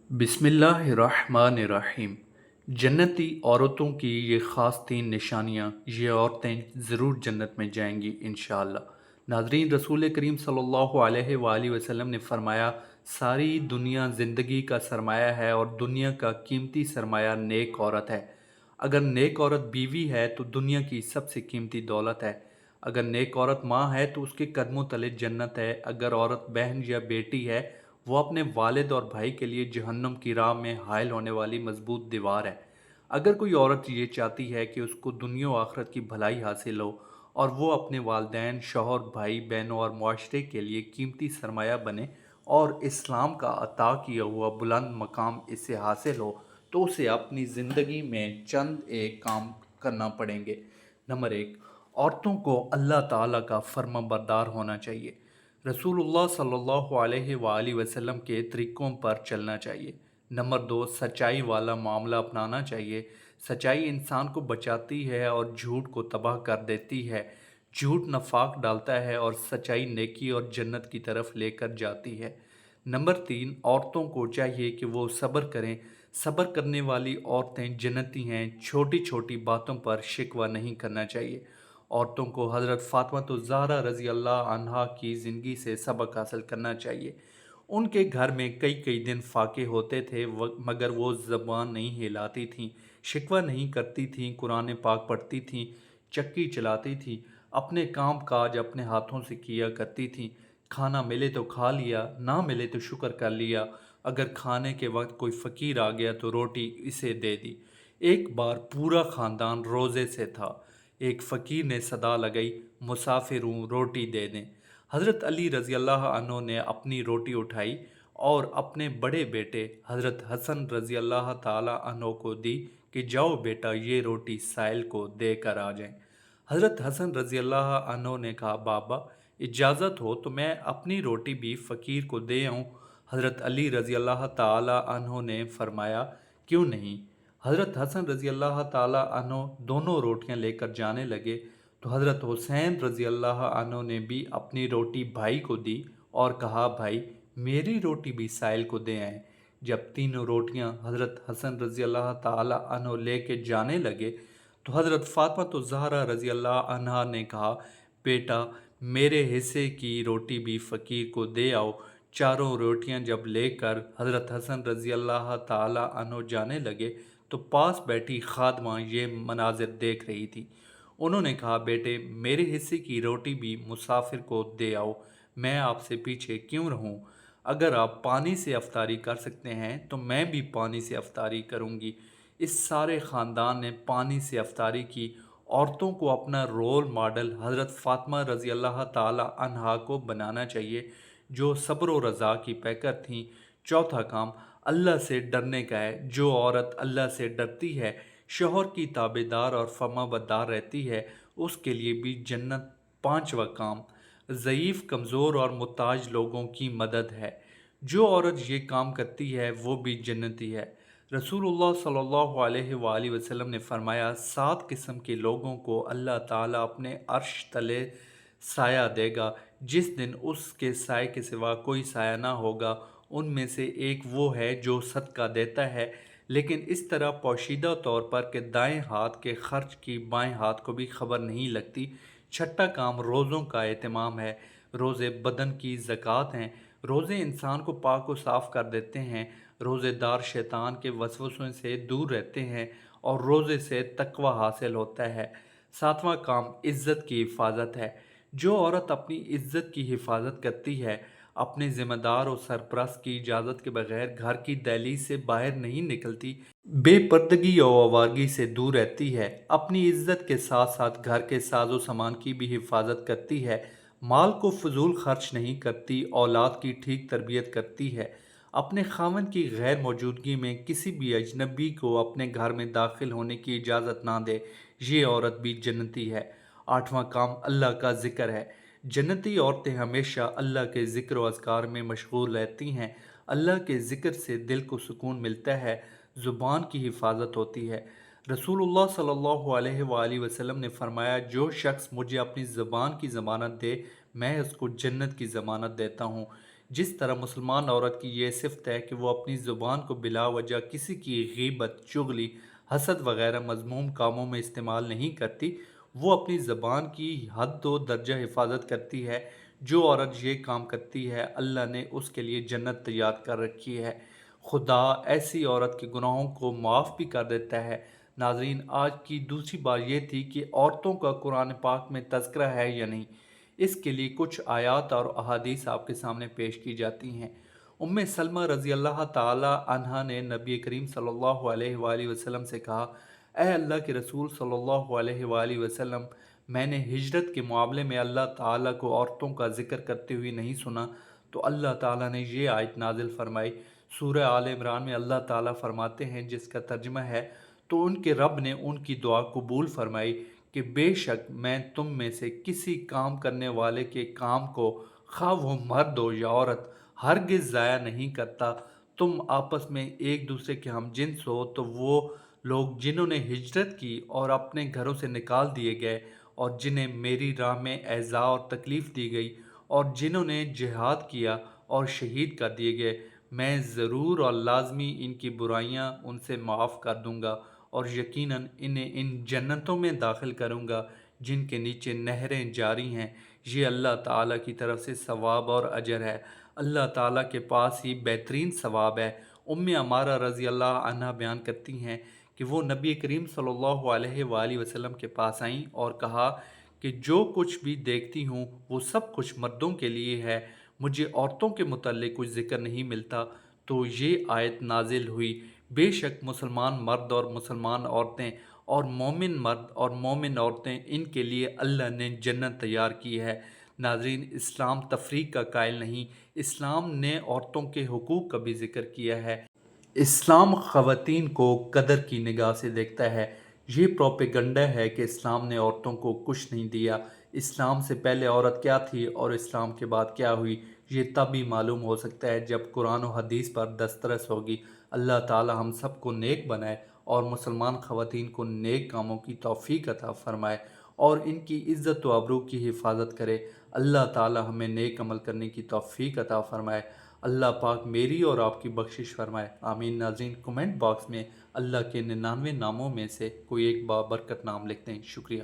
बिस्मिल्लाहिर्रहमानिर्रहीम। जन्नती औरतों की ये ख़ास तीन निशानियाँ, ये औरतें ज़रूर जन्नत में जाएंगी इंशाअल्लाह। नाज़रीन, रसूल करीम सल्लल्लाहु अलैहि वसल्लम ने फ़रमाया, सारी दुनिया ज़िंदगी का सरमाया है और दुनिया का कीमती सरमाया नेक औरत है। अगर नेक औरत बीवी है तो दुनिया की सबसे कीमती दौलत है। अगर नेक औरत माँ है तो उसके कदमों तले जन्नत है। अगर औरत बहन या बेटी है, वो अपने वालिद और भाई के लिए जहन्नुम की राह में हायल होने वाली मजबूत दीवार है। अगर कोई औरत ये चाहती है कि उसको दुनिया और आखिरत की भलाई हासिल हो और वो अपने वालदैन, शौहर, भाई बहनों और मुआशरे के लिए कीमती सरमाया बने और इस्लाम का अता किया हुआ बुलंद मकाम इसे हासिल हो, तो उसे अपनी ज़िंदगी में चंद एक काम करना पड़ेंगे। नंबर एक, औरतों को अल्लाह ताला का फर्माबरदार होना चाहिए। रसूलुल्लाह सल्लल्लाहु अलैहि वसल्लम के तरीक़ों पर चलना चाहिए। नंबर दो, सच्चाई वाला मामला अपनाना चाहिए। सच्चाई इंसान को बचाती है और झूठ को तबाह कर देती है। झूठ नफाक डालता है और सच्चाई नेकी और जन्नत की तरफ लेकर जाती है। नंबर तीन, औरतों को चाहिए कि वो सब्र करें। सब्र करने वाली औरतें जन्नती हैं। छोटी छोटी बातों पर शिकवा नहीं करना चाहिए। औरतों को हज़रत फ़ातिमा तो ज़हरा रज़ी अल्लाह अन्हा की ज़िंदगी से सबक हासिल करना चाहिए। उनके घर में कई कई दिन फाके होते थे, मगर वो ज़बान नहीं हिलाती थीं, शिकवा नहीं करती थीं, कुरान पाक पढ़ती थीं, चक्की चलाती थीं, अपने काम काज अपने हाथों से किया करती थीं। खाना मिले तो खा लिया, ना मिले तो शुक्र कर लिया। अगर खाने के वक्त कोई फ़कीर आ गया तो रोटी इसे दे दी। एक बार पूरा ख़ानदान रोज़े से था। एक फ़कीर ने सदा लगाई, मुसाफिर हूँ, रोटी दे दें। हज़रत अली रज़ी अल्लाह अन्हो ने अपनी रोटी उठाई और अपने बड़े बेटे हज़रत हसन रज़ी अल्लाह ताला अन्हो को दी कि जाओ बेटा, ये रोटी साइल को दे कर आ जाएं। हज़रत हसन रज़ी अल्लाह अन्हो ने कहा, बाबा इजाज़त हो तो मैं अपनी रोटी भी फ़कीर को दे आऊँ। हज़रत अली रज़ी अल्लाह ताला अन्हो ने फरमाया, क्यों नहीं। हज़रत हसन रज़ी अल्लाह ताला अन्हो दोनों रोटियां लेकर जाने लगे तो हज़रत हुसैन रज़ी अल्लाह अन्हो ने भी अपनी रोटी भाई को दी और कहा, भाई मेरी रोटी भी साइल को दे आए। जब तीनों रोटियां हज़रत हसन रज़ी अल्लाह ताला अन्हो लेके जाने लगे तो हज़रत फ़ातिमा तो ज़हरा रज़ी अल्लाह अन्हा ने कहा, बेटा मेरे हिस्से की रोटी भी फ़कीर को दे आओ। चारों रोटियां जब लेकर हज़रत हसन रज़ी अल्लाह ताला अन्हो जाने लगे तो पास बैठी खादमा ये मनाजिर देख रही थी। उन्होंने कहा, बेटे मेरे हिस्से की रोटी भी मुसाफिर को दे आओ, मैं आपसे पीछे क्यों रहूं। अगर आप पानी से अफ्तारी कर सकते हैं तो मैं भी पानी से अफ्तारी करूंगी। इस सारे ख़ानदान ने पानी से अफ्तारी की। औरतों को अपना रोल मॉडल हज़रत फ़ातिमा रज़ी अल्लाह ताला अन्हा को बनाना चाहिए, जो सब्र व रज़ा की पैकर थीं। चौथा काम अल्लाह से डरने का है। जो औरत अल्लाह से डरती है, शौहर की ताबेदार और फर्माबरदार रहती है, उसके लिए भी जन्नत। पांचवा काम ज़ईफ़, कमज़ोर और मुहताज लोगों की मदद है। जो औरत ये काम करती है वो भी जन्नती है। रसूलुल्लाह सल्लल्लाहु अलैहि वसल्लम ने फरमाया, 7 किस्म के लोगों को अल्लाह ताला अपने अर्श तले साया देगा, जिस दिन उसके साए के सिवा कोई साया ना होगा। उनमें से एक वो है जो सदका देता है, लेकिन इस तरह पोशीदा तौर पर कि दाएं हाथ के खर्च की बाएं हाथ को भी खबर नहीं लगती। छठा काम रोज़ों का एहतमाम है। रोज़े बदन की ज़कात हैं। रोज़े इंसान को पाक व साफ़ कर देते हैं। रोज़ेदार शैतान के वसवसों से दूर रहते हैं और रोज़े से तकवा हासिल होता है। सातवां काम इज़्ज़त की हिफाजत है। जो औरत अपनी इज़्ज़त की हिफाजत करती है, अपने ज़िम्मेदार और सरपरस्त की इजाज़त के बगैर घर की दहलीज से बाहर नहीं निकलती, बेपर्दगी और आवारगी से दूर रहती है, अपनी इज़्ज़त के साथ साथ घर के साजो सामान की भी हिफाजत करती है, माल को फजूल खर्च नहीं करती, औलाद की ठीक तरबियत करती है, अपने खामन की गैर मौजूदगी में किसी भी अजनबी को अपने घर में दाखिल होने की इजाज़त ना दे, ये औरत भी जन्नती है। आठवां काम अल्लाह का ज़िक्र है। जन्नती औरतें हमेशा अल्लाह के ज़िक्र व अज़कार में मशगूल रहती हैं। अल्लाह के ज़िक्र से दिल को सुकून मिलता है, ज़ुबान की हिफाजत होती है। रसूलुल्लाह सल्लल्लाहु अलैहि वसल्लम ने फरमाया, जो शख्स मुझे अपनी ज़बान की ज़मानत दे, मैं उसको जन्नत की ज़मानत देता हूँ। جس طرح مسلمان عورت کی یہ صفت ہے کہ وہ اپنی زبان کو بلا وجہ کسی کی غیبت، چغلی، حسد وغیرہ مذموم کاموں میں استعمال نہیں کرتی، وہ اپنی زبان کی حد و درجہ حفاظت کرتی ہے۔ جو عورت یہ کام کرتی ہے اللہ نے اس کے لیے جنت تیار کر رکھی ہے۔ خدا ایسی عورت کے گناہوں کو معاف بھی کر دیتا ہے۔ ناظرین، آج کی دوسری بات یہ تھی کہ عورتوں کا قرآن پاک میں تذکرہ ہے یا نہیں۔ اس کے لیے کچھ آیات اور احادیث آپ کے سامنے پیش کی جاتی ہیں۔ ام سلمہ رضی اللہ تعالی عنہا نے نبی کریم صلی اللہ علیہ وآلہ وسلم سے کہا، اے اللہ کے رسول صلی اللہ علیہ وآلہ وسلم، میں نے ہجرت کے معاملے میں اللہ تعالیٰ کو عورتوں کا ذکر کرتے ہوئے نہیں سنا، تو اللہ تعالیٰ نے یہ آیت نازل فرمائی۔ سورہ آل عمران میں اللہ تعالیٰ فرماتے ہیں، جس کا ترجمہ ہے، تو ان کے رب نے ان کی دعا قبول فرمائی کہ بے شک میں تم میں سے کسی کام کرنے والے کے کام کو، خواہ وہ مرد ہو یا عورت، ہرگز ضائع نہیں کرتا۔ تم آپس میں ایک دوسرے کے ہم جنس ہو تو وہ لوگ جنہوں نے ہجرت کی اور اپنے گھروں سے نکال دیے گئے، اور جنہیں میری راہ میں ایذا اور تکلیف دی گئی، اور جنہوں نے جہاد کیا اور شہید کر دیے گئے، میں ضرور اور لازمی ان کی برائیاں ان سے معاف کر دوں گا، اور یقیناً انہیں ان جنتوں میں داخل کروں گا جن کے نیچے نہریں جاری ہیں۔ یہ اللہ تعالیٰ کی طرف سے ثواب اور اجر ہے۔ اللہ تعالیٰ کے پاس ہی بہترین ثواب ہے۔ ام عمارہ رضی اللہ عنہ بیان کرتی ہیں کہ وہ نبی کریم صلی اللہ علیہ وآلہ وسلم کے پاس آئیں اور کہا کہ جو کچھ بھی دیکھتی ہوں وہ سب کچھ مردوں کے لیے ہے، مجھے عورتوں کے متعلق کچھ ذکر نہیں ملتا۔ تو یہ آیت نازل ہوئی، بے شک مسلمان مرد اور مسلمان عورتیں اور مومن مرد اور مومن عورتیں، ان کے لیے اللہ نے جنت تیار کی ہے۔ ناظرین، اسلام تفریق کا قائل نہیں، اسلام نے عورتوں کے حقوق کا بھی ذکر کیا ہے۔ اسلام خواتین کو قدر کی نگاہ سے دیکھتا ہے۔ یہ پروپیگنڈا ہے کہ اسلام نے عورتوں کو کچھ نہیں دیا۔ اسلام سے پہلے عورت کیا تھی اور اسلام کے بعد کیا ہوئی، یہ تب ہی معلوم ہو سکتا ہے جب قرآن و حدیث پر دسترس ہوگی۔ اللہ تعالی ہم سب کو نیک بنائے اور مسلمان خواتین کو نیک کاموں کی توفیق عطا فرمائے اور ان کی عزت و آبرو کی حفاظت کرے۔ اللہ تعالی ہمیں نیک عمل کرنے کی توفیق عطا فرمائے۔ اللہ پاک میری اور آپ کی بخشش فرمائے، آمین۔ ناظرین، کمنٹ باکس میں اللہ کے 99 ناموں میں سے کوئی ایک بابرکت نام لکھتے ہیں۔ شکریہ۔